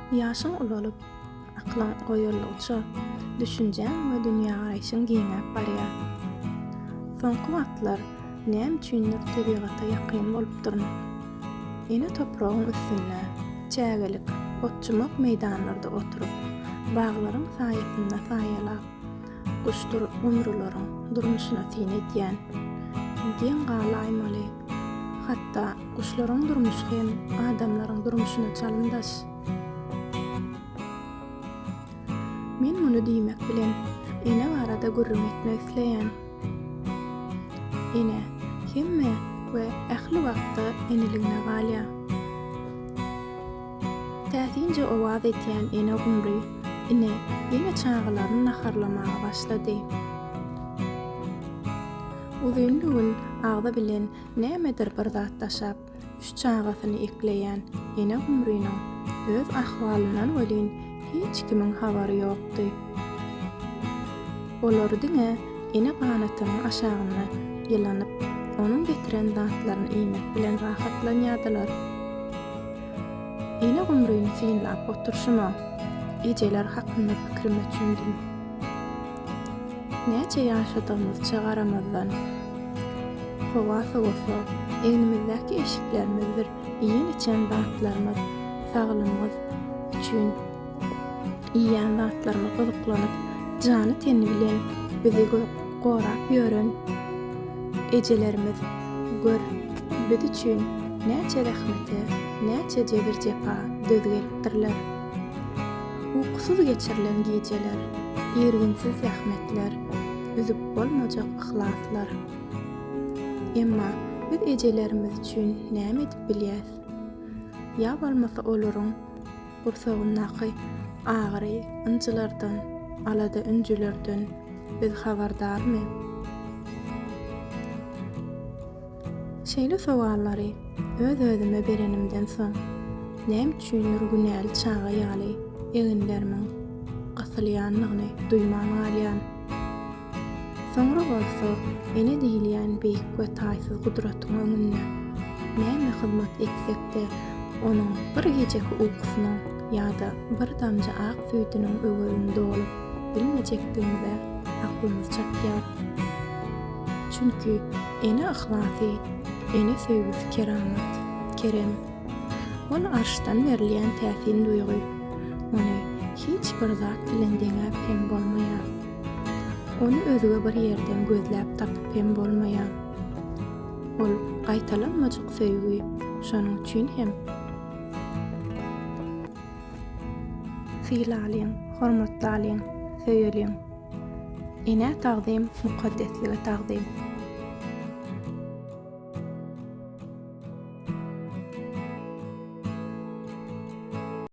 Ýaşyň ulalyp, aklaň goýulypça, düşünjäň we dünýä garaýşyň giňäp barýar. Soňky wagtlar näme üçindir tebigaty ýakyn bolup duryn. Ene topragyň üstünde, çägelik, otçumak meýdanlarda oturup, baglaryň saýasynda saýalap, guşdur umrularyň durmuşyna tin edýän, diň galaýmaly, hatda guşlaryň durmuşy hem adamlaryň durmuşyna çalyndaş. Men muny diýmek bilen ene arada gurrun etmek isleýän. Ene hemme we ähli wagtda eniligine galýa. Täsinje owaz etýän ene gumry ene ýene çağlaryny naharlamaga başlady. Uzunluğun ağda bilen nämedir bir zat taşap, üç çağasyny ekleýän ene gumrynyň öz ahwalynan welin hiç kimin habary ýokdy. Olar diňe ene ganatynyň aşagyna ýylanyp, onuň getiren zatlaryny iýmek bilen rahatlanýardylar. Ene gumryny synlap oturşyma, ejeler hakynda pikirime düşündim. Näçe ýaşadygymyzça garamazdan, howa soğusa, eňimizdäki eşiklerimizdir, iýen içen zatlarymyz, saglymyz üçin iýen zatlaryna gyzyklanyp, jany teni bilen bizi gorap ýören ejelerimiz gör biz üçin näçe rahmete, näçe jebir jepa dözgelipdirler. Uykusuz geçirilen geceler, ýerginsiz zähmetler, üzüp bolmajak ihlaslar. Emma biz ejelerimiz üçin näme edip bilýäs? Ýa bolmasa olaryň gursagyndaky agyry ynjylardan, alada ündülerden biz habardarmy? Şeýle sowallary öz-özüme berenimden soň näme üçindir günäli çağa ýaly eginlerimin gysylýanlygyny duýman alýan. Soňra bolsa ene diýilýän beýik we taýsyz gudratyň öňünde näme hyzmat etsek-de onuň bir gejeki uykusynyň ýa-da bir damja ak süýdüniň öwelinde bolup bilmejekdigimize aklymyz çatýar. Çünki ene ihlasy, ene söýgüsi keramat, kerem. Ol arşdan berilýän täsin duýgy, ony hiç bir zat bilen deňäp hem bolmaýar. Ony özüge bir ýerden gözläp tapyp hem bolmaýar. Ol gaýtalanmajak söýgü, şonuň üçin hem fiýlalyň, hormatlalyň, söýüliň. Ene tagdym mukaddeslige tagdym.